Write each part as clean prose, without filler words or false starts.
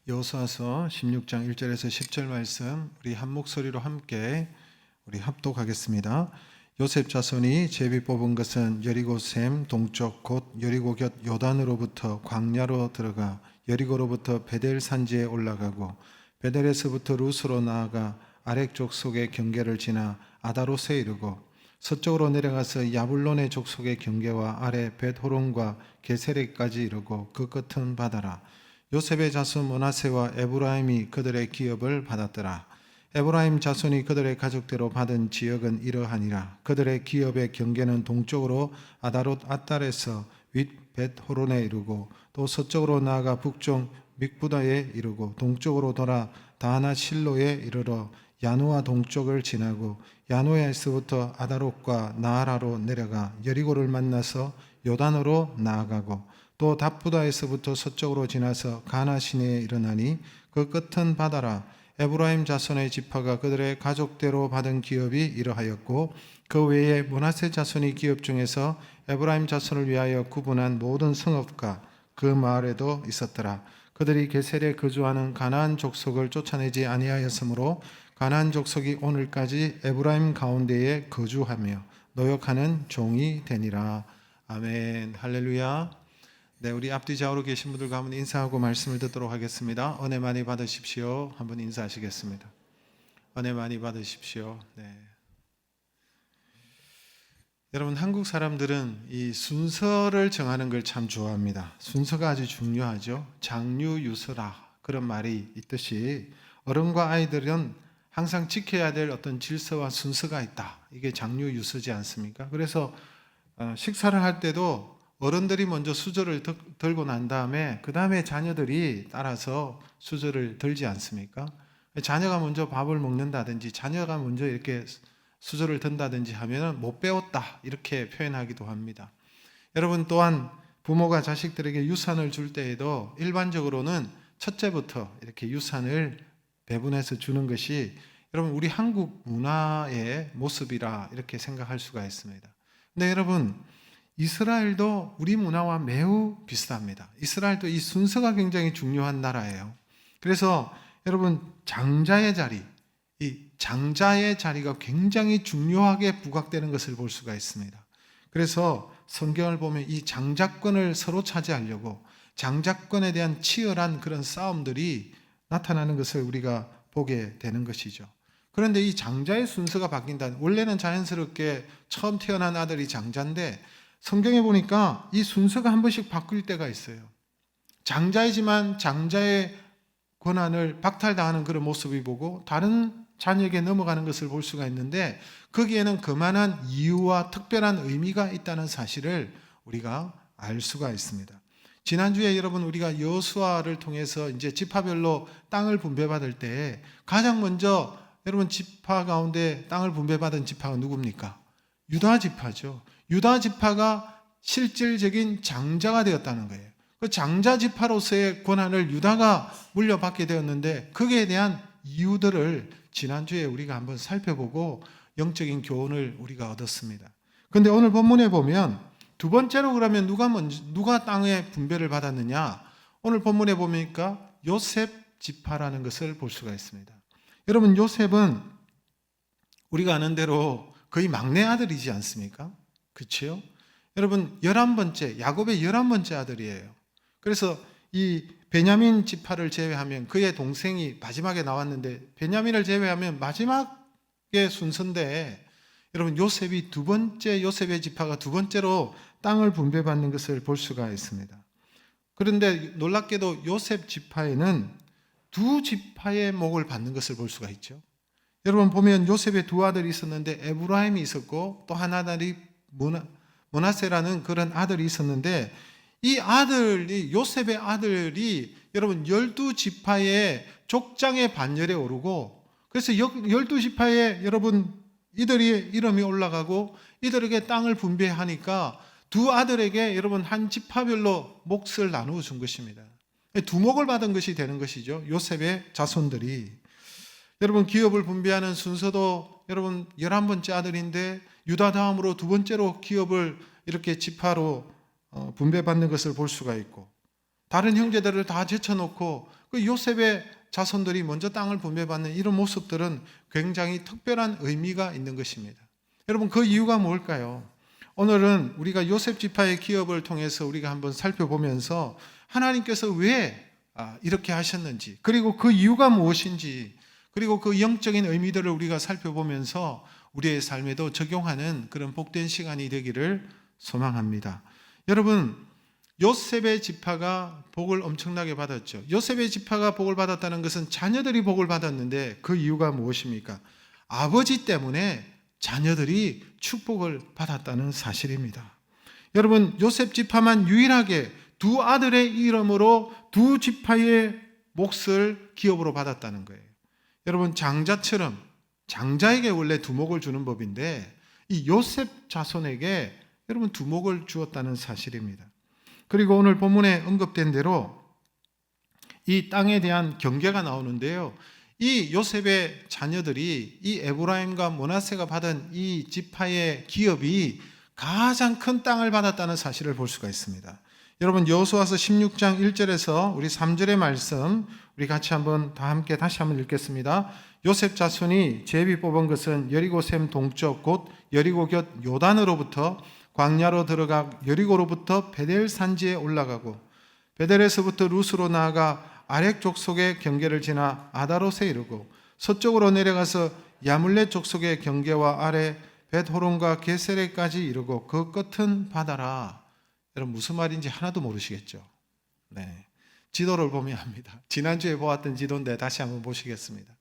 여호수아서 16장 1절에서 10절 말씀 우리 한 목소리로 함께 우리 합독하겠습니다. 요셉 자손이 제비 뽑은 것은 여리고 샘 동쪽 곧 여리고 곁 요단으로부터 광야로 들어가 여리고로부터 베델 산지에 올라가고 베델에서부터 루스로 나아가 아렉 족속의 경계를 지나 아다롯에 이르고 서쪽으로 내려가서 야불론의 족속의 경계와 아래 벳호론과 게세렉까지 이르고 그 끝은 바다라. 요셉의 자손 므낫세와 에브라임이 그들의 기업을 받았더라. 에브라임 자손이 그들의 가족대로 받은 지역은 이러하니라. 그들의 기업의 경계는 동쪽으로 아다롯 앗달에서 윗 벳호론에 이르고 또 서쪽으로 나아가 북쪽 믹부다에 이르고 동쪽으로 돌아 다하나 실로에 이르러 야누아 동쪽을 지나고 야누에서부터 아다롯과 나아라로 내려가 여리고를 만나서 요단으로 나아가고 또 답부다에서부터 서쪽으로 지나서 가나 시내에 이르나니 그 끝은 바다라. 에브라임 자손의 지파가 그들의 가족대로 받은 기업이 이러하였고 그 외에 므낫세 자손의 기업 중에서 에브라임 자손을 위하여 구분한 모든 성읍과 그 마을에도 있었더라. 그들이 게셀에 거주하는 가나안 족속을 쫓아내지 아니하였으므로 가나안 족속이 오늘까지 에브라임 가운데에 거주하며 노역하는 종이 되니라. 아멘. 할렐루야. 네, 우리 앞뒤 좌우로 계신 분들과 한번 인사하고 말씀을 듣도록 하겠습니다. 은혜 많이 받으십시오. 한번 인사하시겠습니다. 은혜 많이 받으십시오. 네. 여러분, 한국 사람들은 이 순서를 정하는 걸 참 좋아합니다. 순서가 아주 중요하죠. 장유유서라 그런 말이 있듯이 어른과 아이들은 항상 지켜야 될 어떤 질서와 순서가 있다. 이게 장유유서지 않습니까? 그래서 식사를 할 때도 어른들이 먼저 수저를 들고 난 다음에 그 다음에 자녀들이 따라서 수저를 들지 않습니까? 자녀가 먼저 밥을 먹는다든지 자녀가 먼저 이렇게 수저를 든다든지 하면 못 배웠다 이렇게 표현하기도 합니다. 여러분 또한 부모가 자식들에게 유산을 줄 때에도 일반적으로는 첫째부터 이렇게 유산을 배분해서 주는 것이 여러분 우리 한국 문화의 모습이라 이렇게 생각할 수가 있습니다. 근데 여러분 이스라엘도 우리 문화와 매우 비슷합니다. 이스라엘도 이 순서가 굉장히 중요한 나라예요. 그래서 여러분 장자의 자리, 이 장자의 자리가 굉장히 중요하게 부각되는 것을 볼 수가 있습니다. 그래서 성경을 보면 이 장자권을 서로 차지하려고 장자권에 대한 치열한 그런 싸움들이 나타나는 것을 우리가 보게 되는 것이죠. 그런데 이 장자의 순서가 바뀐다. 원래는 자연스럽게 처음 태어난 아들이 장자인데 성경에 보니까 이 순서가 한 번씩 바뀔 때가 있어요. 장자이지만 장자의 권한을 박탈당하는 그런 모습이 보고 다른 자녀에게 넘어가는 것을 볼 수가 있는데 거기에는 그만한 이유와 특별한 의미가 있다는 사실을 우리가 알 수가 있습니다. 지난주에 여러분 우리가 여호수아를 통해서 이제 지파별로 땅을 분배받을 때 가장 먼저 여러분 지파 가운데 땅을 분배받은 지파가 누굽니까? 유다 지파죠. 유다 지파가 실질적인 장자가 되었다는 거예요. 그 장자 지파로서의 권한을 유다가 물려받게 되었는데 거기에 대한 이유들을 지난주에 우리가 한번 살펴보고 영적인 교훈을 우리가 얻었습니다. 그런데 오늘 본문에 보면 두 번째로 그러면 누가 땅의 분배를 받았느냐? 오늘 본문에 보니까 요셉 지파라는 것을 볼 수가 있습니다. 여러분 요셉은 우리가 아는 대로 거의 막내 아들이지 않습니까? 그렇죠? 여러분 11번째 야곱의 11번째 아들이에요. 그래서 이 베냐민 지파를 제외하면 그의 동생이 마지막에 나왔는데 베냐민을 제외하면 마지막의 순서인데 여러분 요셉이 두 번째 요셉의 지파가 두 번째로 땅을 분배받는 것을 볼 수가 있습니다. 그런데 놀랍게도 요셉 지파에는 두 지파의 목을 받는 것을 볼 수가 있죠. 여러분 보면 요셉의 두 아들이 있었는데 에브라임이 있었고 또 한 아들이 므낫세라는 그런 아들이 있었는데 이 아들이 요셉의 아들이 여러분 12지파의 족장의 반열에 오르고 그래서 12지파에 여러분 이들의 이름이 올라가고 이들에게 땅을 분배하니까 두 아들에게 여러분 한 지파별로 몫을 나누어 준 것입니다. 두 몫을 받은 것이 되는 것이죠. 요셉의 자손들이. 여러분 기업을 분배하는 순서도 여러분 11번째 아들인데 유다 다음으로 두 번째로 기업을 이렇게 지파로 분배받는 것을 볼 수가 있고 다른 형제들을 다 제쳐놓고 그 요셉의 자손들이 먼저 땅을 분배받는 이런 모습들은 굉장히 특별한 의미가 있는 것입니다. 여러분, 그 이유가 뭘까요? 오늘은 우리가 요셉 지파의 기업을 통해서 우리가 한번 살펴보면서 하나님께서 왜 이렇게 하셨는지, 그리고 그 이유가 무엇인지, 그리고 그 영적인 의미들을 우리가 살펴보면서 우리의 삶에도 적용하는 그런 복된 시간이 되기를 소망합니다. 여러분, 요셉의 지파가 복을 엄청나게 받았죠. 요셉의 지파가 복을 받았다는 것은 자녀들이 복을 받았는데 그 이유가 무엇입니까? 아버지 때문에 자녀들이 축복을 받았다는 사실입니다. 여러분, 요셉 지파만 유일하게 두 아들의 이름으로 두 지파의 몫을 기업으로 받았다는 거예요. 여러분, 장자처럼 장자에게 원래 두목을 주는 법인데 이 요셉 자손에게 여러분 두목을 주었다는 사실입니다. 그리고 오늘 본문에 언급된 대로 이 땅에 대한 경계가 나오는데요. 이 요셉의 자녀들이 이 에브라임과 므낫세가 받은 이 지파의 기업이 가장 큰 땅을 받았다는 사실을 볼 수가 있습니다. 여러분, 여호수아서 16장 1절에서 우리 3절의 말씀 우리 같이 한번 다 함께 다시 한번 읽겠습니다. 요셉 자손이 제비 뽑은 것은 여리고 샘 동쪽 곧 여리고 곁 요단으로부터 광야로 들어가 여리고로부터 베델 산지에 올라가고 베델에서부터 루스로 나아가 아렉 족속의 경계를 지나 아다롯에 이르고 서쪽으로 내려가서 야물렛 족속의 경계와 아래 벳호론과 게세레까지 이르고 그 끝은 바다라. 여러분, 무슨 말인지 하나도 모르시겠죠? 네, 지도를 보면 합니다. 지난주에 보았던 지도인데 다시 한번 보시겠습니다.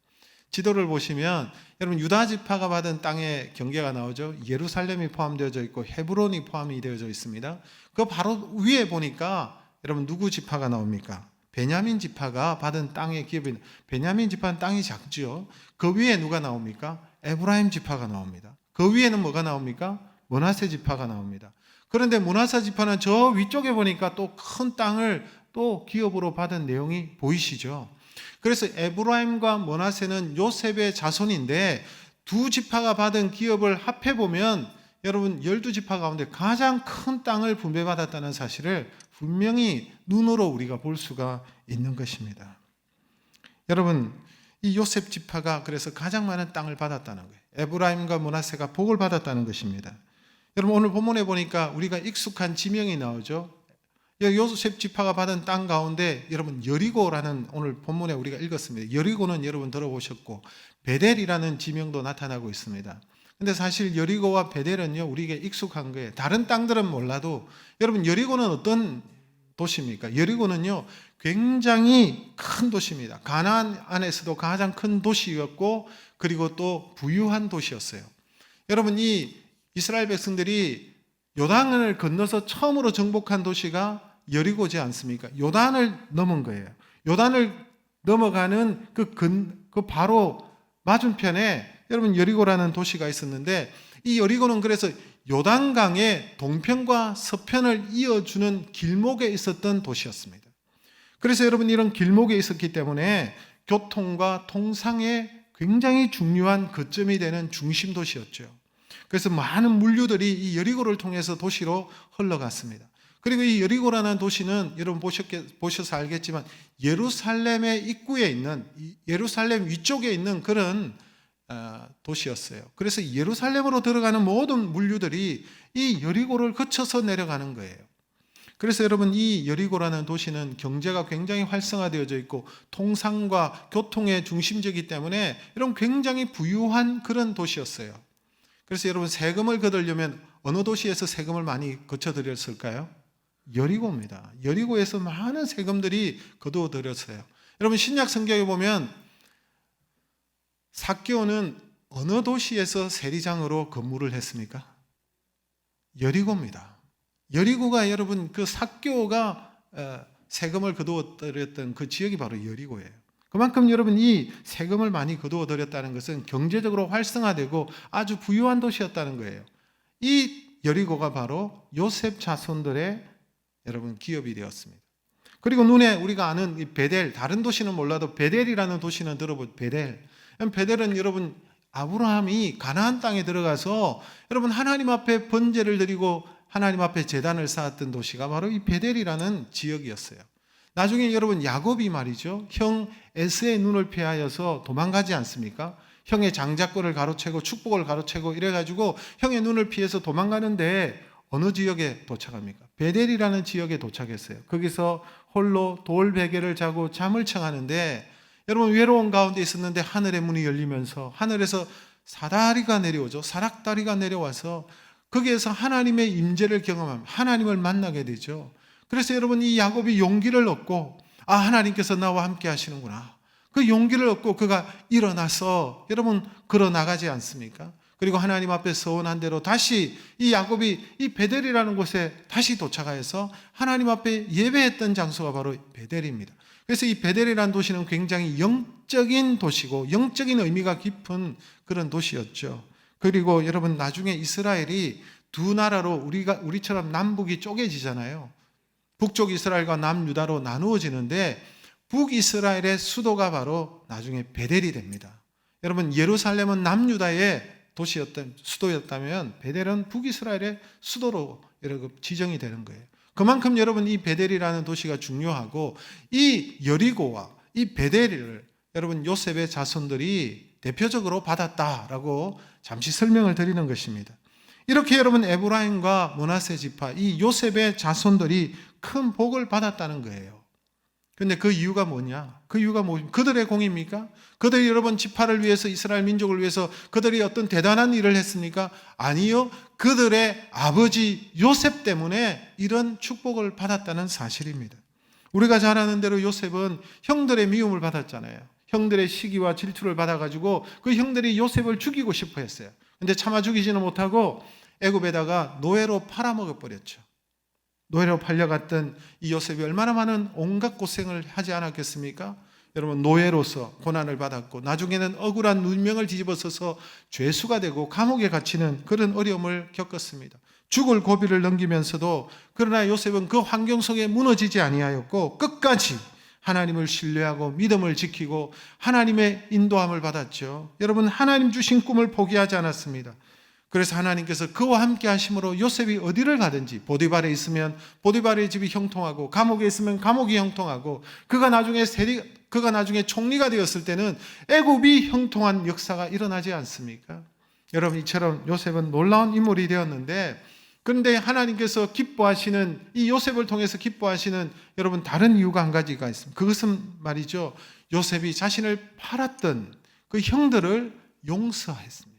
지도를 보시면 여러분, 유다 지파가 받은 땅의 경계가 나오죠. 예루살렘이 포함되어져 있고 헤브론이 포함이 되어져 있습니다. 그 바로 위에 보니까 여러분 누구 지파가 나옵니까? 베냐민 지파가 받은 땅의 기업인 베냐민 지파는 땅이 작죠. 그 위에 누가 나옵니까? 에브라임 지파가 나옵니다. 그 위에는 뭐가 나옵니까? 므낫세 지파가 나옵니다. 그런데 므낫세 지파는 저 위쪽에 보니까 또 큰 땅을 또 기업으로 받은 내용이 보이시죠? 그래서 에브라임과 므낫세는 요셉의 자손인데 두 지파가 받은 기업을 합해보면 여러분 12지파 가운데 가장 큰 땅을 분배받았다는 사실을 분명히 눈으로 우리가 볼 수가 있는 것입니다. 여러분, 이 요셉 지파가 그래서 가장 많은 땅을 받았다는 거예요. 에브라임과 므낫세가 복을 받았다는 것입니다. 여러분, 오늘 본문에 보니까 우리가 익숙한 지명이 나오죠. 요셉 지파가 받은 땅 가운데 여러분 여리고라는 오늘 본문에 우리가 읽었습니다. 여리고는 여러분 들어보셨고 베델이라는 지명도 나타나고 있습니다. 근데 사실 여리고와 베델은요 우리에게 익숙한 거예요. 다른 땅들은 몰라도 여러분 여리고는 어떤 도시입니까? 여리고는요 굉장히 큰 도시입니다. 가나안 안에서도 가장 큰 도시였고 그리고 또 부유한 도시였어요. 여러분, 이 이스라엘 백성들이 요단을 건너서 처음으로 정복한 도시가 여리고지 않습니까? 요단을 넘은 거예요. 요단을 넘어가는 그 바로 맞은편에 여러분 여리고라는 도시가 있었는데 이 여리고는 그래서 요단강의 동편과 서편을 이어주는 길목에 있었던 도시였습니다. 그래서 여러분 이런 길목에 있었기 때문에 교통과 통상에 굉장히 중요한 거점이 되는 중심 도시였죠. 그래서 많은 물류들이 이 여리고를 통해서 도시로 흘러갔습니다. 그리고 이 여리고라는 도시는 여러분 보셔서 알겠지만 예루살렘의 입구에 있는 예루살렘 위쪽에 있는 그런 도시였어요. 그래서 예루살렘으로 들어가는 모든 물류들이 이 여리고를 거쳐서 내려가는 거예요. 그래서 여러분 이 여리고라는 도시는 경제가 굉장히 활성화되어져 있고 통상과 교통의 중심지이기 때문에 여러분 굉장히 부유한 그런 도시였어요. 그래서 여러분 세금을 거두려면 어느 도시에서 세금을 많이 거쳐들였을까요? 여리고입니다. 여리고에서 많은 세금들이 거두어들였어요. 여러분 신약 성경에 보면 삭개오는 어느 도시에서 세리장으로 근무를 했습니까? 여리고입니다. 여리고가 여러분 그 삭개오가 세금을 거두어들였던 그 지역이 바로 여리고예요. 그만큼 여러분 이 세금을 많이 거두어들였다는 것은 경제적으로 활성화되고 아주 부유한 도시였다는 거예요. 이 여리고가 바로 요셉 자손들의 여러분 기업이 되었습니다. 그리고 눈에 우리가 아는 이 베델, 다른 도시는 몰라도 베델이라는 도시는 들어보죠. 베델은 여러분 아브라함이 가나안 땅에 들어가서 여러분 하나님 앞에 번제를 드리고 하나님 앞에 제단을 쌓았던 도시가 바로 이 베델이라는 지역이었어요. 나중에 여러분 야곱이 말이죠. 형 에스의 눈을 피하여서 도망가지 않습니까? 형의 장자권을 가로채고 축복을 가로채고 이래가지고 형의 눈을 피해서 도망가는데 어느 지역에 도착합니까? 베델이라는 지역에 도착했어요. 거기서 홀로 돌 베개를 자고 잠을 청하는데 여러분 외로운 가운데 있었는데 하늘의 문이 열리면서 하늘에서 사다리가 내려오죠. 사락다리가 내려와서 거기에서 하나님의 임재를 경험하면 하나님을 만나게 되죠. 그래서 여러분 이 야곱이 용기를 얻고 하나님께서 나와 함께 하시는구나. 그 용기를 얻고 그가 일어나서 여러분 걸어 나가지 않습니까? 그리고 하나님 앞에 서원한 대로 다시 이 야곱이 이 베델이라는 곳에 다시 도착하여서 하나님 앞에 예배했던 장소가 바로 베델입니다. 그래서 이 베델이라는 도시는 굉장히 영적인 도시고 영적인 의미가 깊은 그런 도시였죠. 그리고 여러분 나중에 이스라엘이 두 나라로 우리처럼 남북이 쪼개지잖아요. 북쪽 이스라엘과 남유다로 나누어지는데 북이스라엘의 수도가 바로 나중에 베델이 됩니다. 여러분 예루살렘은 남유다의 수도였다면 베델은 북이스라엘의 수도로 지정이 되는 거예요. 그만큼 여러분 이 베델이라는 도시가 중요하고 이 여리고와 이 베델을 여러분 요셉의 자손들이 대표적으로 받았다라고 잠시 설명을 드리는 것입니다. 이렇게 여러분 에브라임과 므낫세 지파 이 요셉의 자손들이 큰 복을 받았다는 거예요. 그런데 그 이유가 뭐냐? 그 이유가 뭐입니까? 그들의 공입니까? 그들이 여러분 지파를 위해서 이스라엘 민족을 위해서 그들이 어떤 대단한 일을 했습니까? 아니요. 그들의 아버지 요셉 때문에 이런 축복을 받았다는 사실입니다. 우리가 잘 아는 대로 요셉은 형들의 미움을 받았잖아요. 형들의 시기와 질투를 받아가지고 그 형들이 요셉을 죽이고 싶어 했어요. 근데 차마 죽이지는 못하고 애굽에다가 노예로 팔아먹어 버렸죠. 노예로 팔려갔던 이 요셉이 얼마나 많은 온갖 고생을 하지 않았겠습니까? 여러분 노예로서 고난을 받았고 나중에는 억울한 누명을 뒤집어서서 죄수가 되고 감옥에 갇히는 그런 어려움을 겪었습니다. 죽을 고비를 넘기면서도 그러나 요셉은 그 환경 속에 무너지지 아니하였고 끝까지 하나님을 신뢰하고 믿음을 지키고 하나님의 인도함을 받았죠. 여러분 하나님 주신 꿈을 포기하지 않았습니다. 그래서 하나님께서 그와 함께 하심으로 요셉이 어디를 가든지 보디발에 있으면 보디발의 집이 형통하고 감옥에 있으면 감옥이 형통하고 그가 나중에 총리가 되었을 때는 애굽이 형통한 역사가 일어나지 않습니까? 여러분 이처럼 요셉은 놀라운 인물이 되었는데 그런데 하나님께서 기뻐하시는 이 요셉을 통해서 기뻐하시는 여러분 다른 이유가 한 가지가 있습니다. 그것은 말이죠. 요셉이 자신을 팔았던 그 형들을 용서했습니다.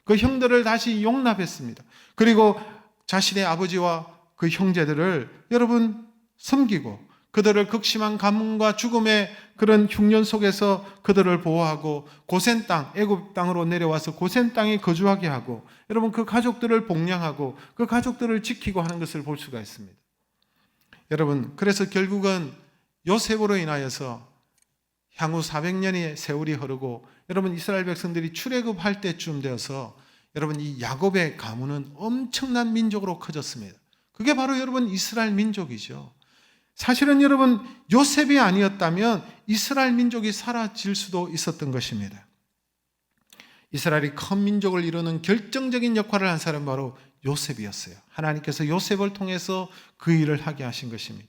그 형들을 다시 용납했습니다. 그리고 자신의 아버지와 그 형제들을 여러분 섬기고 그들을 극심한 가뭄과 죽음의 그런 흉년 속에서 그들을 보호하고 고센 땅, 애굽 땅으로 내려와서 고센 땅에 거주하게 하고 여러분 그 가족들을 복양하고 그 가족들을 지키고 하는 것을 볼 수가 있습니다. 여러분 그래서 결국은 요셉으로 인하여서 향후 400년의 세월이 흐르고 여러분 이스라엘 백성들이 출애굽할 때쯤 되어서 여러분 이 야곱의 가문은 엄청난 민족으로 커졌습니다. 그게 바로 여러분 이스라엘 민족이죠. 사실은 여러분 요셉이 아니었다면 이스라엘 민족이 사라질 수도 있었던 것입니다. 이스라엘이 큰 민족을 이루는 결정적인 역할을 한 사람은 바로 요셉이었어요. 하나님께서 요셉을 통해서 그 일을 하게 하신 것입니다.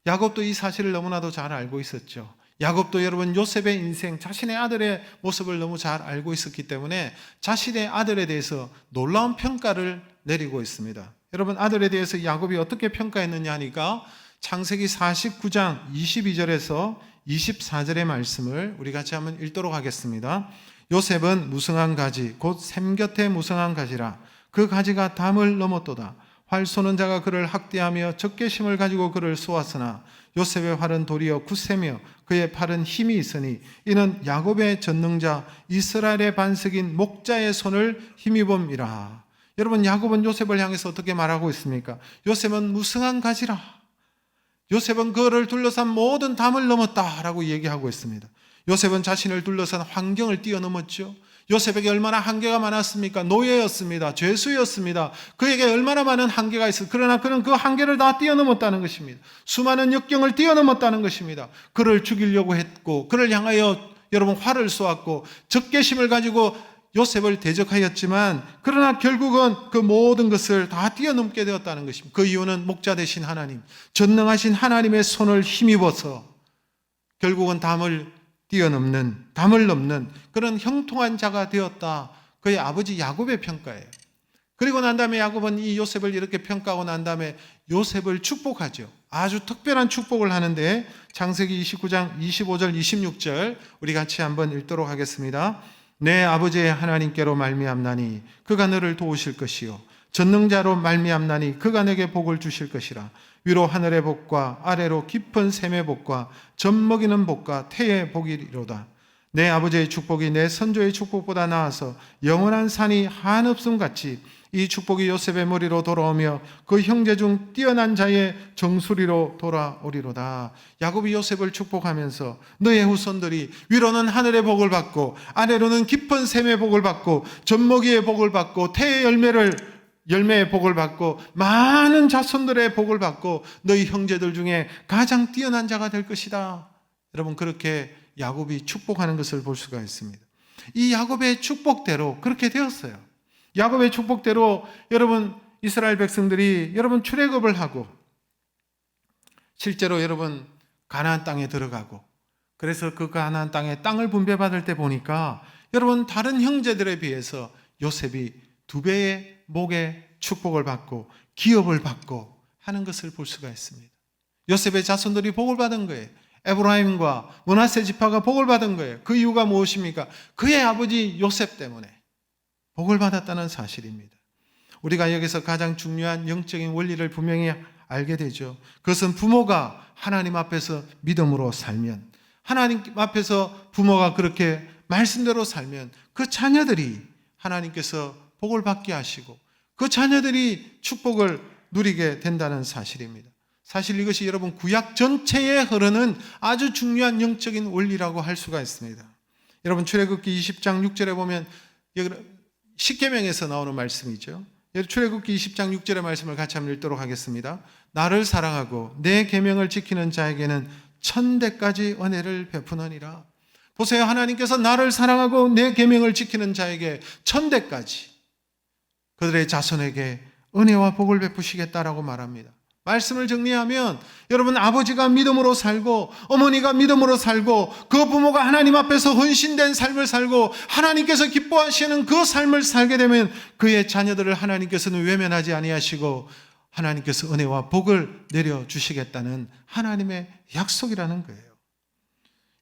야곱도 이 사실을 너무나도 잘 알고 있었죠. 야곱도 여러분 요셉의 인생, 자신의 아들의 모습을 너무 잘 알고 있었기 때문에 자신의 아들에 대해서 놀라운 평가를 내리고 있습니다. 여러분 아들에 대해서 야곱이 어떻게 평가했느냐 하니까 창세기 49장 22절에서 24절의 말씀을 우리 같이 한번 읽도록 하겠습니다. 요셉은 무성한 가지 곧 샘 곁에 무성한 가지라 그 가지가 담을 넘었도다. 활 쏘는 자가 그를 학대하며 적개심을 가지고 그를 쏘았으나 요셉의 활은 도리어 굳세며 그의 팔은 힘이 있으니 이는 야곱의 전능자 이스라엘의 반석인 목자의 손을 힘입음이라. 여러분 야곱은 요셉을 향해서 어떻게 말하고 있습니까? 요셉은 무성한 가지라. 요셉은 그를 둘러싼 모든 담을 넘었다라고 얘기하고 있습니다. 요셉은 자신을 둘러싼 환경을 뛰어넘었죠. 요셉에게 얼마나 한계가 많았습니까? 노예였습니다. 죄수였습니다. 그에게 얼마나 많은 한계가 있었습니까? 그러나 그는 그 한계를 다 뛰어넘었다는 것입니다. 수많은 역경을 뛰어넘었다는 것입니다. 그를 죽이려고 했고 그를 향하여 여러분 활을 쏘았고 적개심을 가지고 요셉을 대적하였지만 그러나 결국은 그 모든 것을 다 뛰어넘게 되었다는 것입니다. 그 이유는 목자 되신 하나님, 전능하신 하나님의 손을 힘입어서 결국은 담을 넘는 그런 형통한 자가 되었다. 그의 아버지 야곱의 평가예요. 그리고 난 다음에 야곱은 이 요셉을 이렇게 평가하고 난 다음에 요셉을 축복하죠. 아주 특별한 축복을 하는데 창세기 29장 25절 26절 우리 같이 한번 읽도록 하겠습니다. 내 아버지의 하나님께로 말미암나니 그가 너를 도우실 것이요 전능자로 말미암나니 그가 내게 복을 주실 것이라. 위로 하늘의 복과 아래로 깊은 샘의 복과 젖먹이는 복과 태의 복이로다. 내 아버지의 축복이 내 선조의 축복보다 나아서 영원한 산이 한없음 같이 이 축복이 요셉의 머리로 돌아오며 그 형제 중 뛰어난 자의 정수리로 돌아오리로다. 야곱이 요셉을 축복하면서 너의 후손들이 위로는 하늘의 복을 받고 아래로는 깊은 샘의 복을 받고 젖먹이의 복을 받고 태의 열매의 복을 받고 많은 자손들의 복을 받고 너희 형제들 중에 가장 뛰어난 자가 될 것이다. 여러분 그렇게 야곱이 축복하는 것을 볼 수가 있습니다. 이 야곱의 축복대로 그렇게 되었어요. 야곱의 축복대로 여러분 이스라엘 백성들이 여러분 출애굽을 하고 실제로 여러분 가나안 땅에 들어가고 그래서 그 가나안 땅을 분배받을 때 보니까 여러분 다른 형제들에 비해서 요셉이 2배의 목의 축복을 받고 기업을 받고 하는 것을 볼 수가 있습니다. 요셉의 자손들이 복을 받은 거예요. 에브라임과 므낫세 지파가 복을 받은 거예요. 그 이유가 무엇입니까? 그의 아버지 요셉 때문에 복을 받았다는 사실입니다. 우리가 여기서 가장 중요한 영적인 원리를 분명히 알게 되죠. 그것은 부모가 하나님 앞에서 믿음으로 살면, 하나님 앞에서 부모가 그렇게 말씀대로 살면 그 자녀들이 하나님께서 복을 받게 하시고 그 자녀들이 축복을 누리게 된다는 사실입니다. 사실 이것이 여러분 구약 전체에 흐르는 아주 중요한 영적인 원리라고 할 수가 있습니다. 여러분 출애굽기 20장 6절에 보면 십계명에서 나오는 말씀이죠. 출애굽기 20장 6절의 말씀을 같이 한번 읽도록 하겠습니다. 나를 사랑하고 내 계명을 지키는 자에게는 1000대까지 은혜를 베푸느니라. 보세요. 하나님께서 나를 사랑하고 내 계명을 지키는 자에게 1000대까지 그들의 자손에게 은혜와 복을 베푸시겠다라고 말합니다. 말씀을 정리하면 여러분 아버지가 믿음으로 살고 어머니가 믿음으로 살고 그 부모가 하나님 앞에서 헌신된 삶을 살고 하나님께서 기뻐하시는 그 삶을 살게 되면 그의 자녀들을 하나님께서는 외면하지 아니하시고 하나님께서 은혜와 복을 내려주시겠다는 하나님의 약속이라는 거예요.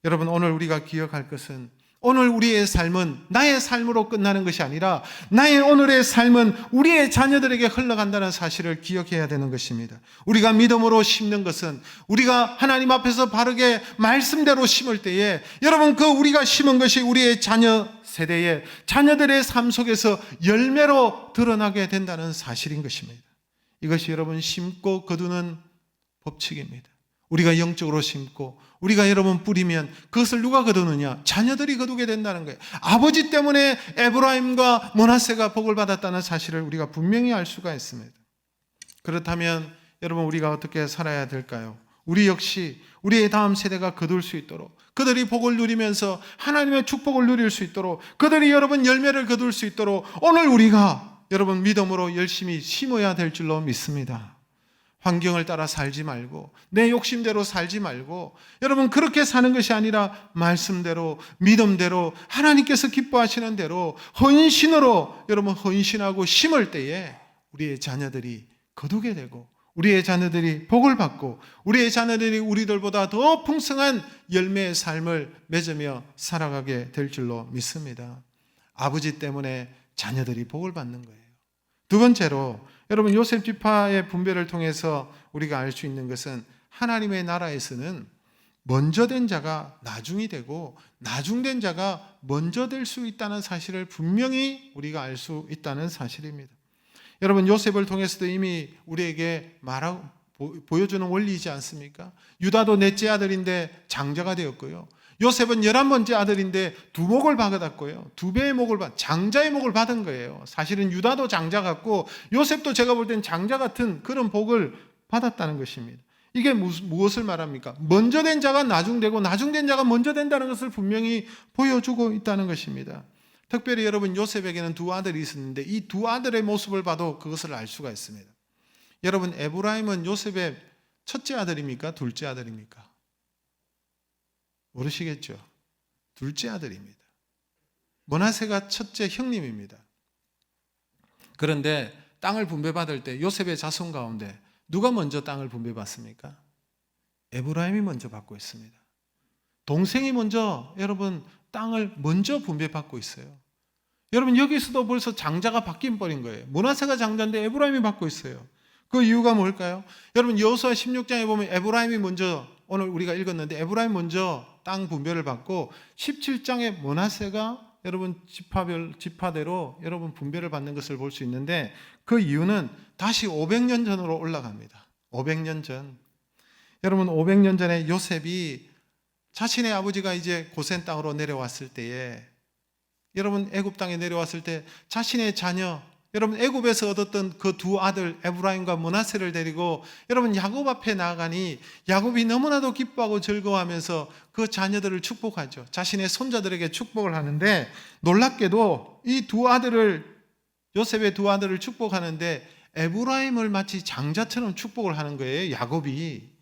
여러분 오늘 우리가 기억할 것은 오늘 우리의 삶은 나의 삶으로 끝나는 것이 아니라 나의 오늘의 삶은 우리의 자녀들에게 흘러간다는 사실을 기억해야 되는 것입니다. 우리가 믿음으로 심는 것은 우리가 하나님 앞에서 바르게 말씀대로 심을 때에 여러분 그 우리가 심은 것이 우리의 자녀 세대의 자녀들의 삶 속에서 열매로 드러나게 된다는 사실인 것입니다. 이것이 여러분 심고 거두는 법칙입니다. 우리가 영적으로 심고 우리가 여러분 뿌리면 그것을 누가 거두느냐? 자녀들이 거두게 된다는 거예요. 아버지 때문에 에브라임과 므낫세가 복을 받았다는 사실을 우리가 분명히 알 수가 있습니다. 그렇다면 여러분 우리가 어떻게 살아야 될까요? 우리 역시 우리의 다음 세대가 거둘 수 있도록 그들이 복을 누리면서 하나님의 축복을 누릴 수 있도록 그들이 여러분 열매를 거둘 수 있도록 오늘 우리가 여러분 믿음으로 열심히 심어야 될 줄로 믿습니다. 환경을 따라 살지 말고 내 욕심대로 살지 말고 여러분 그렇게 사는 것이 아니라 말씀대로 믿음대로 하나님께서 기뻐하시는 대로 헌신으로 여러분 헌신하고 심을 때에 우리의 자녀들이 거두게 되고 우리의 자녀들이 복을 받고 우리의 자녀들이 우리들보다 더 풍성한 열매의 삶을 맺으며 살아가게 될 줄로 믿습니다. 아버지 때문에 자녀들이 복을 받는 거예요. 두 번째로 여러분 요셉 지파의 분배를 통해서 우리가 알 수 있는 것은 하나님의 나라에서는 먼저 된 자가 나중이 되고 나중된 자가 먼저 될 수 있다는 사실을 분명히 우리가 알 수 있다는 사실입니다. 여러분 요셉을 통해서도 이미 우리에게 보여주는 원리이지 않습니까? 유다도 넷째 아들인데 장자가 되었고요. 요셉은 11번째 아들인데 2목을 받았고요. 2배의 목을 장자의 목을 받은 거예요. 사실은 유다도 장자 같고 요셉도 제가 볼 땐 장자 같은 그런 복을 받았다는 것입니다. 이게 무엇을 말합니까? 먼저 된 자가 나중되고 나중된 자가 먼저 된다는 것을 분명히 보여주고 있다는 것입니다. 특별히 여러분 요셉에게는 두 아들이 있었는데 이 두 아들의 모습을 봐도 그것을 알 수가 있습니다. 여러분 에브라임은 요셉의 첫째 아들입니까? 둘째 아들입니까? 모르시겠죠? 둘째 아들입니다. 므낫세가 첫째 형님입니다. 그런데 땅을 분배받을 때 요셉의 자손 가운데 누가 먼저 땅을 분배받습니까? 에브라임이 먼저 받고 있습니다. 동생이 먼저 여러분 땅을 먼저 분배받고 있어요. 여러분 여기서도 벌써 장자가 바뀐 버린 거예요. 므낫세가 장자인데 에브라임이 받고 있어요. 그 이유가 뭘까요? 여러분 여호수아 16장에 보면 에브라임이 먼저, 오늘 우리가 읽었는데 에브라임 먼저 땅 분배를 받고 17장에 므낫세가 여러분 지파대로 여러분 분배를 받는 것을 볼 수 있는데 그 이유는 다시 500년 전으로 올라갑니다. 500년 전. 여러분 500년 전에 요셉이 자신의 아버지가 이제 고센 땅으로 내려왔을 때에, 여러분 애굽 땅에 내려왔을 때 자신의 자녀, 여러분 애굽에서 얻었던 그 두 아들 에브라임과 므낫세를 데리고 여러분 야곱 앞에 나아가니 야곱이 너무나도 기뻐하고 즐거워하면서 그 자녀들을 축복하죠. 자신의 손자들에게 축복을 하는데 놀랍게도 이 두 아들을, 요셉의 두 아들을 축복하는데 에브라임을 마치 장자처럼 축복을 하는 거예요. 야곱이.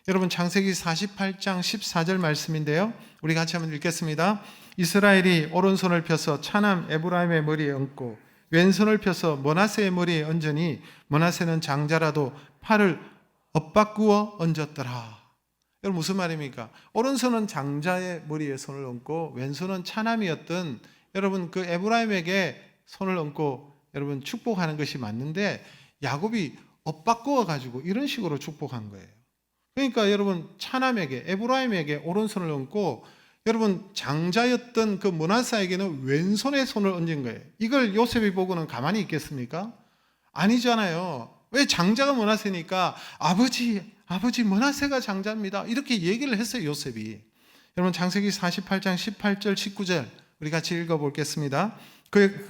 여러분 창세기 48장 14절 말씀인데요. 우리 같이 한번 읽겠습니다. 이스라엘이 오른손을 펴서 차남 에브라임의 머리에 얹고 왼손을 펴서 므낫세의 머리에 얹으니 므낫세는 장자라도 팔을 엇바꾸어 얹었더라. 여러분 무슨 말입니까? 오른손은 장자의 머리에 손을 얹고 왼손은 차남이었던 여러분 그 에브라임에게 손을 얹고 여러분 축복하는 것이 맞는데 야곱이 엇바꾸어 가지고 이런 식으로 축복한 거예요. 그러니까 여러분 차남에게 에브라임에게 오른손을 얹고 여러분 장자였던 그 므낫세에게는 왼손에 손을 얹은 거예요. 이걸 요셉이 보고는 가만히 있겠습니까? 아니잖아요. 왜? 장자가 므낫세니까 아버지 므낫세가 장자입니다. 이렇게 얘기를 했어요, 요셉이. 여러분 창세기 48장 18절 19절 우리 같이 읽어보겠습니다.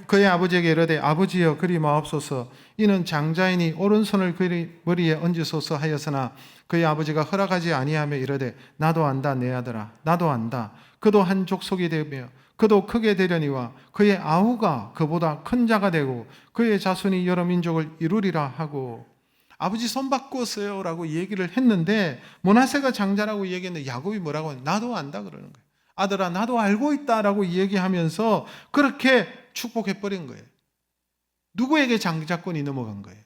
그의 아버지에게 이르되 아버지여 그리 마옵소서 이는 장자이니 오른손을 그의 머리에 얹으소서 하였으나 그의 아버지가 허락하지 아니하며 이르되 나도 안다 내 아들아 나도 안다. 그도 한 족속이 되며 그도 크게 되려니와 그의 아우가 그보다 큰 자가 되고 그의 자손이 여러 민족을 이루리라 하고, 아버지 손 바꾸었어요 라고 얘기를 했는데 므낫세가 장자라고 얘기했는데 야곱이 뭐라고 하냐? 나도 안다 그러는 거예요. 아들아 나도 알고 있다라고 얘기하면서 그렇게 축복해버린 거예요. 누구에게 장자권이 넘어간 거예요?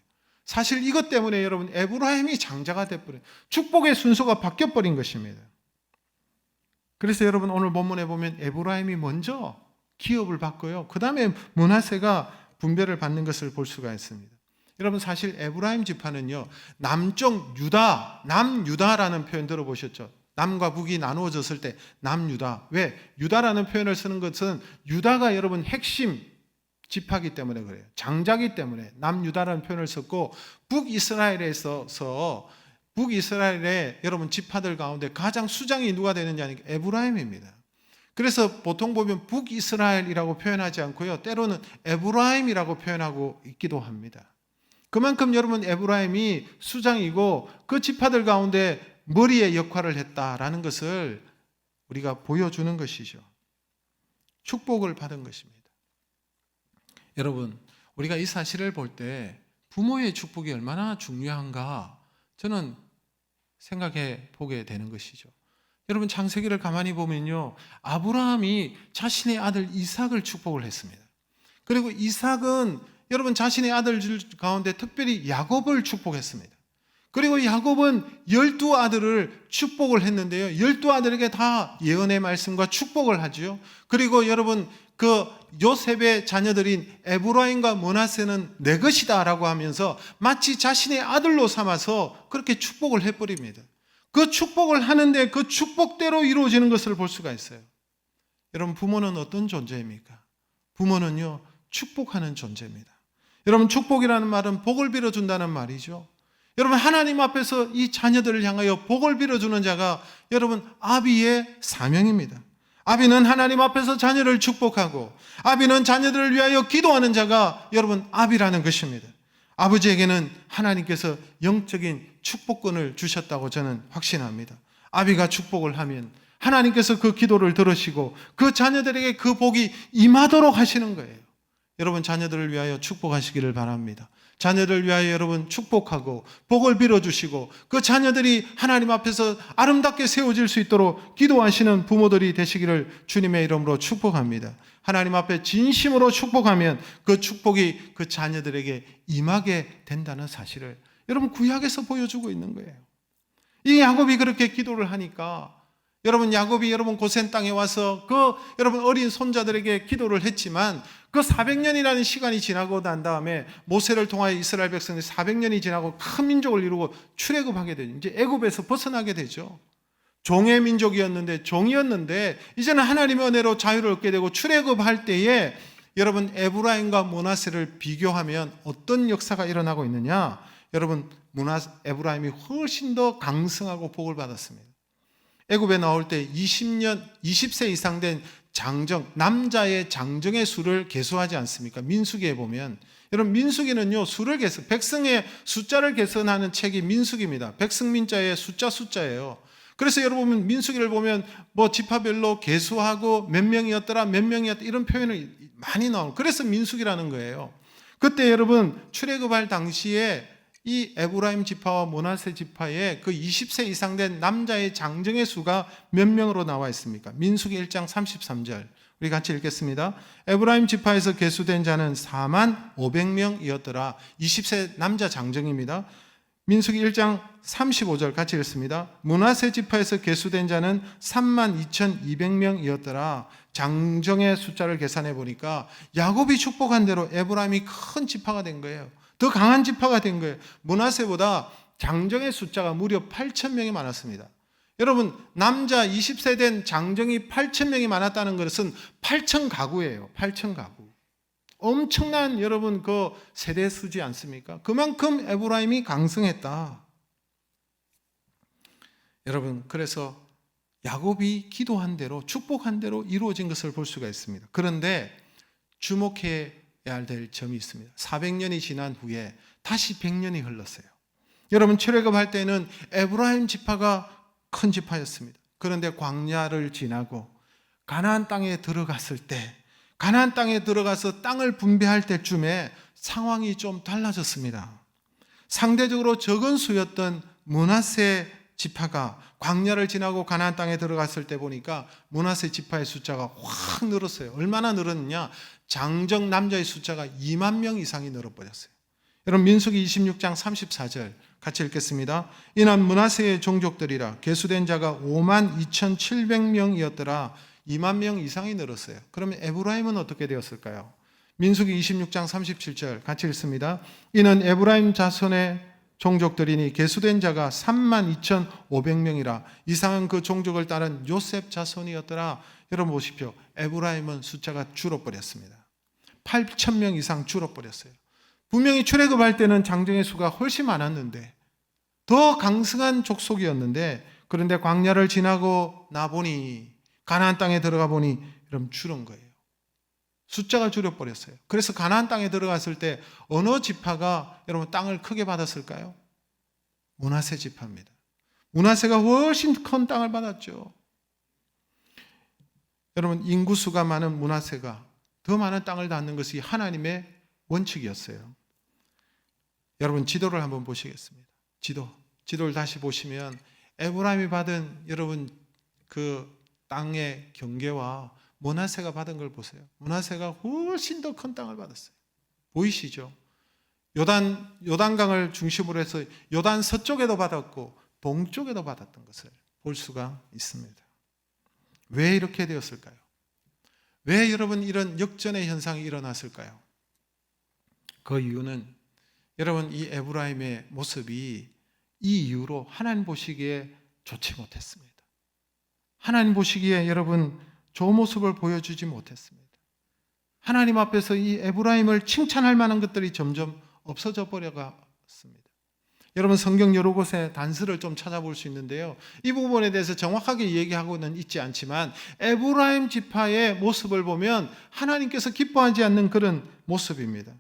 사실 이것 때문에 여러분 에브라임이 장자가 돼버린, 축복의 순서가 바뀌어버린 것입니다. 그래서 여러분 오늘 본문에 보면 에브라임이 먼저 기업을 받고요, 그 다음에 므낫세가 분배를 받는 것을 볼 수가 있습니다. 여러분 사실 에브라임 지파는요 남쪽 유다, 남유다라는 표현 들어보셨죠? 남과 북이 나누어졌을 때 남유다. 왜? 유다라는 표현을 쓰는 것은 유다가 여러분 핵심 지파기 때문에 그래요. 장자기 때문에 남유다라는 표현을 썼고, 북이스라엘에서 북이스라엘의 여러분 지파들 가운데 가장 수장이 누가 되느냐 하니까 에브라임입니다. 그래서 보통 보면 북이스라엘이라고 표현하지 않고요, 때로는 에브라임이라고 표현하고 있기도 합니다. 그만큼 여러분 에브라임이 수장이고 그 지파들 가운데 머리의 역할을 했다라는 것을 우리가 보여주는 것이죠. 축복을 받은 것입니다. 여러분 우리가 이 사실을 볼 때 부모의 축복이 얼마나 중요한가 저는 생각해 보게 되는 것이죠. 여러분 창세기를 가만히 보면요, 아브라함이 자신의 아들 이삭을 축복을 했습니다. 그리고 이삭은 여러분 자신의 아들들 가운데 특별히 야곱을 축복했습니다. 그리고 야곱은 12아들을 축복을 했는데요, 12아들에게 다 예언의 말씀과 축복을 하죠. 그리고 여러분 그 요셉의 자녀들인 에브라임과 므낫세는 내 것이다 라고 하면서 마치 자신의 아들로 삼아서 그렇게 축복을 해버립니다. 그 축복을 하는데 그 축복대로 이루어지는 것을 볼 수가 있어요. 여러분 부모는 어떤 존재입니까? 부모는요 축복하는 존재입니다. 여러분 축복이라는 말은 복을 빌어준다는 말이죠. 여러분 하나님 앞에서 이 자녀들을 향하여 복을 빌어주는 자가 여러분 아비의 사명입니다. 아비는 하나님 앞에서 자녀를 축복하고 아비는 자녀들을 위하여 기도하는 자가 여러분 아비라는 것입니다. 아버지에게는 하나님께서 영적인 축복권을 주셨다고 저는 확신합니다. 아비가 축복을 하면 하나님께서 그 기도를 들으시고 그 자녀들에게 그 복이 임하도록 하시는 거예요. 여러분 자녀들을 위하여 축복하시기를 바랍니다. 자녀들을 위하여 여러분 축복하고 복을 빌어주시고 그 자녀들이 하나님 앞에서 아름답게 세워질 수 있도록 기도하시는 부모들이 되시기를 주님의 이름으로 축복합니다. 하나님 앞에 진심으로 축복하면 그 축복이 그 자녀들에게 임하게 된다는 사실을 여러분 구약에서 보여주고 있는 거예요. 이 야곱이 그렇게 기도를 하니까 여러분 야곱이 여러분 고센 땅에 와서 그 여러분 어린 손자들에게 기도를 했지만 그 400년이라는 시간이 지나고 난 다음에 모세를 통하여 이스라엘 백성들이 400년이 지나고 큰 민족을 이루고 출애굽하게 되죠. 이제 애굽에서 벗어나게 되죠. 종의 민족이었는데 종이었는데 이제는 하나님의 은혜로 자유를 얻게 되고 출애굽할 때에 여러분 에브라임과 므낫세를 비교하면 어떤 역사가 일어나고 있느냐? 여러분 에브라임이 훨씬 더 강성하고 복을 받았습니다. 애굽에 나올 때 20세 이상 된 장정, 남자의 장정의 수를 계수하지 않습니까? 민수기에 보면 여러분 민수기는요 수를 계산, 백성의 숫자를 계산하는 책이 민수기입니다. 백성민자의 숫자예요. 그래서 여러분 민수기를 보면 뭐 지파별로 계수하고 몇 명이었더라 이런 표현을 많이 나오고 그래서 민수기라는 거예요. 그때 여러분 출애굽할 당시에 이 에브라임 지파와 므낫세 지파의 그 20세 이상 된 남자의 장정의 수가 몇 명으로 나와 있습니까? 민수기 1장 33절 우리 같이 읽겠습니다. 에브라임 지파에서 계수된 자는 4만 500명이었더라. 20세 남자 장정입니다. 민수기 1장 35절 같이 읽습니다. 므낫세 지파에서 계수된 자는 3만 2,200명이었더라. 장정의 숫자를 계산해 보니까 야곱이 축복한 대로 에브라임이 큰 지파가 된 거예요. 더 강한 지파가 된 거예요. 므낫세보다 장정의 숫자가 무려 8,000명이 많았습니다. 여러분 남자 20세 된 장정이 8,000명이 많았다는 것은 8,000 가구예요. 8,000 가구. 엄청난 여러분 그 세대 수지 않습니까? 그만큼 에브라임이 강성했다. 여러분 그래서 야곱이 기도한 대로 축복한 대로 이루어진 것을 볼 수가 있습니다. 그런데 주목해야 될 점이 있습니다. 400년이 지난 후에 다시 100년이 흘렀어요. 여러분 출애굽할 때는 에브라임 지파가 큰 지파였습니다. 그런데 광야를 지나고 가나안 땅에 들어갔을 때 가나안 땅에 들어가서 땅을 분배할 때쯤에 상황이 좀 달라졌습니다. 상대적으로 적은 수였던 므낫세 지파가 광야를 지나고 가나안 땅에 들어갔을 때 보니까 므낫세 지파의 숫자가 확 늘었어요. 얼마나 늘었느냐? 장정 남자의 숫자가 2만 명 이상이 늘어버렸어요. 여러분 민수기 26장 34절 같이 읽겠습니다. 이는 므낫세의 종족들이라 계수된 자가 5만 2,700명이었더라. 2만 명 이상이 늘었어요. 그러면 에브라임은 어떻게 되었을까요? 민수기 26장 37절 같이 읽습니다. 이는 에브라임 자손의 종족들이니 계수된 자가 3만 2,500명이라. 이상은 그 종족을 따른 요셉 자손이었더라. 여러분 보십시오. 에브라임은 숫자가 줄어버렸습니다. 8,000명 이상 줄어버렸어요. 분명히 출애굽할 때는 장정의 수가 훨씬 많았는데 더 강성한 족속이었는데 그런데 광야를 지나고 나보니 가나안 땅에 들어가 보니 여러분 줄은 거예요. 숫자가 줄여버렸어요. 그래서 가나안 땅에 들어갔을 때 어느 지파가 여러분 땅을 크게 받았을까요? 므낫세 지파입니다. 므낫세가 훨씬 큰 땅을 받았죠. 여러분 인구수가 많은 므낫세가 더 많은 땅을 갖는 것이 하나님의 원칙이었어요. 여러분 지도를 한번 보시겠습니다. 지도를 다시 보시면 에브라임이 받은 여러분 그 땅의 경계와 므낫세가 받은 걸 보세요. 므낫세가 훨씬 더 큰 땅을 받았어요. 보이시죠? 요단강을 중심으로 해서 요단 서쪽에도 받았고 동쪽에도 받았던 것을 볼 수가 있습니다. 왜 이렇게 되었을까요? 왜 여러분 이런 역전의 현상이 일어났을까요? 그 이유는 여러분 이 에브라임의 모습이 이 이유로 하나님 보시기에 좋지 못했습니다. 하나님 보시기에 여러분 좋은 모습을 보여주지 못했습니다. 하나님 앞에서 이 에브라임을 칭찬할 만한 것들이 점점 없어져 버려갔습니다. 여러분 성경 여러 곳에 단서를 좀 찾아볼 수 있는데요. 이 부분에 대해서 정확하게 얘기하고는 있지 않지만 에브라임 지파의 모습을 보면 하나님께서 기뻐하지 않는 그런 모습입니다.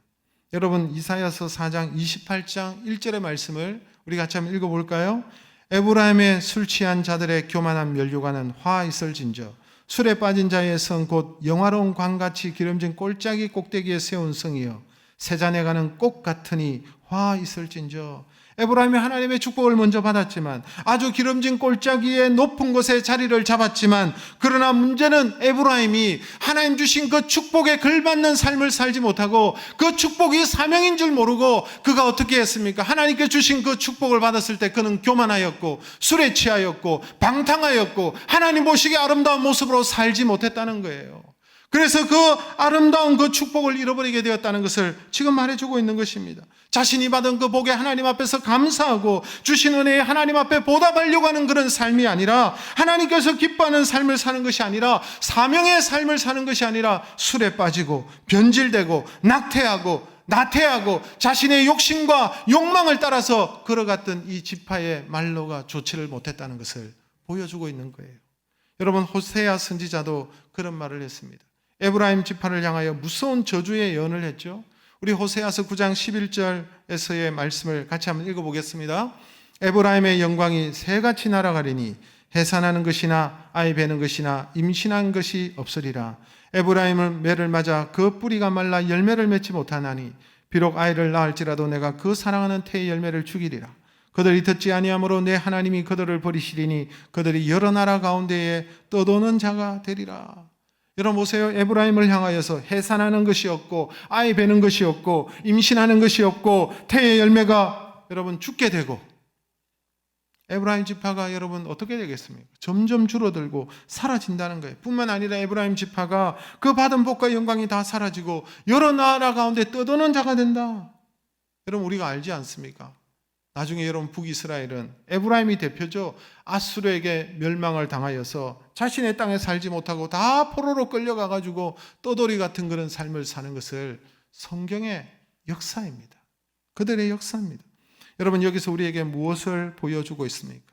여러분 이사야서 4장 28장 1절의 말씀을 우리 같이 한번 읽어볼까요? 에브라임의 술 취한 자들의 교만한 면류관은 화 있을진저 술에 빠진 자의 성 곧 영화로운 광같이 기름진 골짜기 꼭대기에 세운 성이여 세잔에 가는 꽃 같으니 화 있을진저. 에브라임이 하나님의 축복을 먼저 받았지만 아주 기름진 골짜기의 높은 곳에 자리를 잡았지만 그러나 문제는 에브라임이 하나님 주신 그 축복에 걸맞는 삶을 살지 못하고 그 축복이 사명인 줄 모르고 그가 어떻게 했습니까? 하나님께 주신 그 축복을 받았을 때 그는 교만하였고 술에 취하였고 방탕하였고 하나님 보시기에 아름다운 모습으로 살지 못했다는 거예요. 그래서 그 아름다운 그 축복을 잃어버리게 되었다는 것을 지금 말해주고 있는 것입니다. 자신이 받은 그 복에 하나님 앞에서 감사하고 주신 은혜에 하나님 앞에 보답하려고 하는 그런 삶이 아니라 하나님께서 기뻐하는 삶을 사는 것이 아니라 사명의 삶을 사는 것이 아니라 술에 빠지고 변질되고 나태하고 자신의 욕심과 욕망을 따라서 걸어갔던 이 지파의 말로가 좋지를 못했다는 것을 보여주고 있는 거예요. 여러분, 호세아 선지자도 그런 말을 했습니다. 에브라임 지파를 향하여 무서운 저주의 예언을 했죠. 우리 호세아서 9장 11절에서의 말씀을 같이 한번 읽어보겠습니다. 에브라임의 영광이 새같이 날아가리니 해산하는 것이나 아이 베는 것이나 임신한 것이 없으리라. 에브라임은 매를 맞아 그 뿌리가 말라 열매를 맺지 못하나니 비록 아이를 낳을지라도 내가 그 사랑하는 태의 열매를 죽이리라. 그들이 듣지 아니하므로 내 하나님이 그들을 버리시리니 그들이 여러 나라 가운데에 떠도는 자가 되리라. 여러분 보세요. 에브라임을 향하여서 해산하는 것이 없고 아이 베는 것이 없고 임신하는 것이 없고 태의 열매가 여러분 죽게 되고 에브라임 지파가 여러분 어떻게 되겠습니까? 점점 줄어들고 사라진다는 거예요. 뿐만 아니라 에브라임 지파가 그 받은 복과 영광이 다 사라지고 여러 나라 가운데 떠도는 자가 된다. 여러분 우리가 알지 않습니까? 나중에 여러분 북이스라엘은 에브라임이 대표죠. 아수르에게 멸망을 당하여서 자신의 땅에 살지 못하고 다 포로로 끌려가가지고 떠돌이 같은 그런 삶을 사는 것을 성경의 역사입니다. 그들의 역사입니다. 여러분 여기서 우리에게 무엇을 보여주고 있습니까?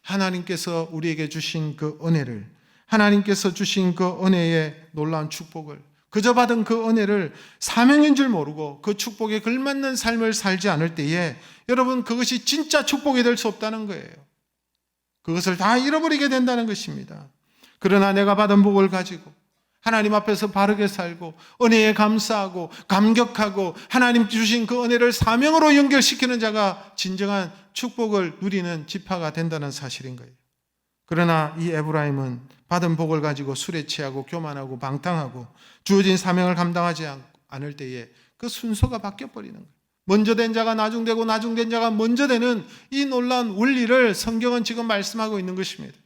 하나님께서 우리에게 주신 그 은혜를, 하나님께서 주신 그 은혜의 놀라운 축복을, 그저 받은 그 은혜를 사명인 줄 모르고 그 축복에 걸맞는 삶을 살지 않을 때에 여러분 그것이 진짜 축복이 될 수 없다는 거예요. 그것을 다 잃어버리게 된다는 것입니다. 그러나 내가 받은 복을 가지고 하나님 앞에서 바르게 살고 은혜에 감사하고 감격하고 하나님 주신 그 은혜를 사명으로 연결시키는 자가 진정한 축복을 누리는 지파가 된다는 사실인 거예요. 그러나 이 에브라임은 받은 복을 가지고 술에 취하고 교만하고 방탕하고 주어진 사명을 감당하지 않을 때에 그 순서가 바뀌어버리는 거예요. 먼저 된 자가 나중되고 나중된 자가 먼저 되는 이 놀라운 원리를 성경은 지금 말씀하고 있는 것입니다.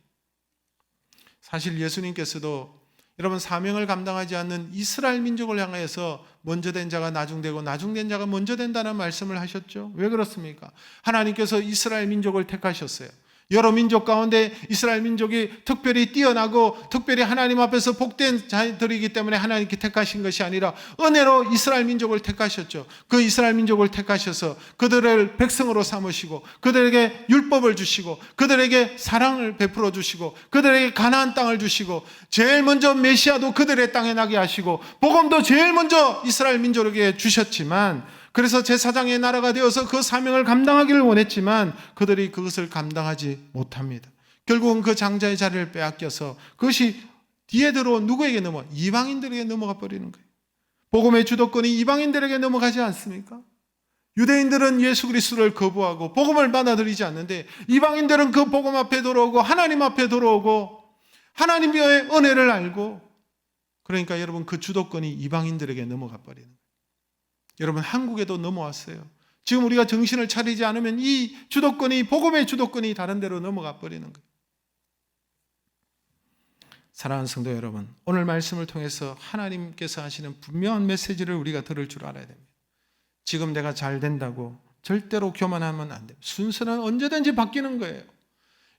사실 예수님께서도 여러분 사명을 감당하지 않는 이스라엘 민족을 향해서 먼저 된 자가 나중되고 나중된 자가 먼저 된다는 말씀을 하셨죠. 왜 그렇습니까? 하나님께서 이스라엘 민족을 택하셨어요. 여러 민족 가운데 이스라엘 민족이 특별히 뛰어나고 특별히 하나님 앞에서 복된 자들이기 때문에 하나님께 택하신 것이 아니라 은혜로 이스라엘 민족을 택하셨죠. 그 이스라엘 민족을 택하셔서 그들을 백성으로 삼으시고 그들에게 율법을 주시고 그들에게 사랑을 베풀어 주시고 그들에게 가나안 땅을 주시고 제일 먼저 메시아도 그들의 땅에 나게 하시고 복음도 제일 먼저 이스라엘 민족에게 주셨지만 그래서 제사장의 나라가 되어서 그 사명을 감당하기를 원했지만 그들이 그것을 감당하지 못합니다. 결국은 그 장자의 자리를 빼앗겨서 그것이 뒤에 들어온 누구에게 이방인들에게 넘어가 버리는 거예요. 복음의 주도권이 이방인들에게 넘어가지 않습니까? 유대인들은 예수 그리스도를 거부하고 복음을 받아들이지 않는데 이방인들은 그 복음 앞에 들어오고 하나님 앞에 들어오고 하나님의 은혜를 알고 그러니까 여러분 그 주도권이 이방인들에게 넘어가 버리는 거예요. 여러분 한국에도 넘어왔어요. 지금 우리가 정신을 차리지 않으면 이 주도권이 복음의 주도권이 다른 데로 넘어가 버리는 거예요. 사랑하는 성도 여러분, 오늘 말씀을 통해서 하나님께서 하시는 분명한 메시지를 우리가 들을 줄 알아야 됩니다. 지금 내가 잘 된다고 절대로 교만하면 안 돼요. 순서는 언제든지 바뀌는 거예요.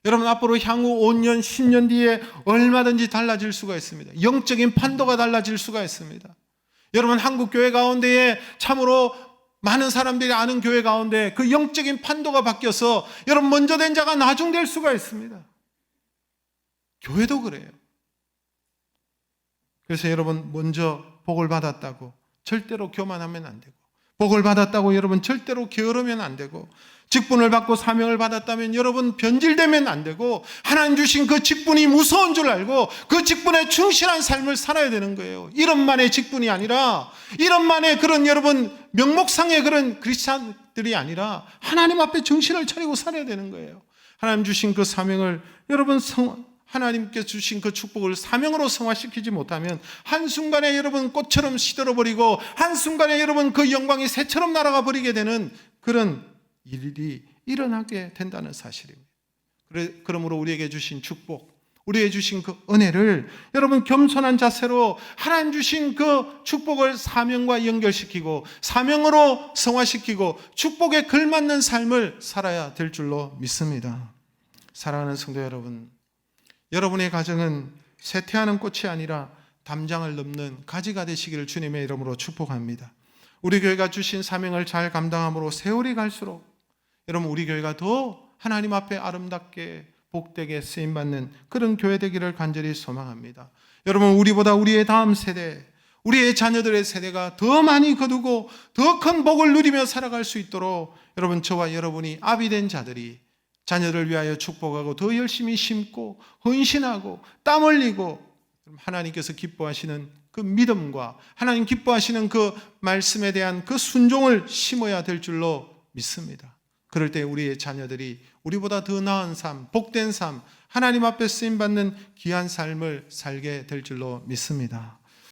여러분 앞으로 향후 5년, 10년 뒤에 얼마든지 달라질 수가 있습니다. 영적인 판도가 달라질 수가 있습니다. 여러분 한국 교회 가운데에 참으로 많은 사람들이 아는 교회 가운데 그 영적인 판도가 바뀌어서 여러분 먼저 된 자가 나중될 수가 있습니다. 교회도 그래요. 그래서 여러분 먼저 복을 받았다고 절대로 교만하면 안 되고 복을 받았다고 여러분 절대로 게으르면 안 되고, 직분을 받고 사명을 받았다면 여러분 변질되면 안 되고, 하나님 주신 그 직분이 무서운 줄 알고 그 직분에 충실한 삶을 살아야 되는 거예요. 이런만의 직분이 아니라, 이런만의 그런 여러분 명목상의 그런 크리스찬들이 아니라 하나님 앞에 정신을 차리고 살아야 되는 거예요. 하나님 주신 그 사명을 여러분 하나님께 주신 그 축복을 사명으로 성화시키지 못하면 한순간에 여러분 꽃처럼 시들어버리고 한순간에 여러분 그 영광이 새처럼 날아가 버리게 되는 그런 일이 일어나게 된다는 사실입니다. 그러므로 우리에게 주신 축복, 우리에게 주신 그 은혜를 여러분 겸손한 자세로 하나님 주신 그 축복을 사명과 연결시키고 사명으로 성화시키고 축복에 걸맞는 삶을 살아야 될 줄로 믿습니다. 사랑하는 성도 여러분, 여러분의 가정은 쇠퇴하는 꽃이 아니라 담장을 넘는 가지가 되시기를 주님의 이름으로 축복합니다. 우리 교회가 주신 사명을 잘 감당함으로 세월이 갈수록 여러분 우리 교회가 더 하나님 앞에 아름답게 복되게 쓰임받는 그런 교회 되기를 간절히 소망합니다. 여러분 우리보다 우리의 다음 세대, 우리의 자녀들의 세대가 더 많이 거두고 더 큰 복을 누리며 살아갈 수 있도록 여러분 저와 여러분이 아비된 자들이 자녀를 위하여 축복하고 더 열심히 심고 헌신하고 땀 흘리고 하나님께서 기뻐하시는 그 믿음과 하나님 기뻐하시는 그 말씀에 대한 그 순종을 심어야 될 줄로 믿습니다. 그럴 때 우리의 자녀들이 우리보다 더 나은 삶, 복된 삶, 하나님 앞에 쓰임받는 귀한 삶을 살게 될 줄로 믿습니다.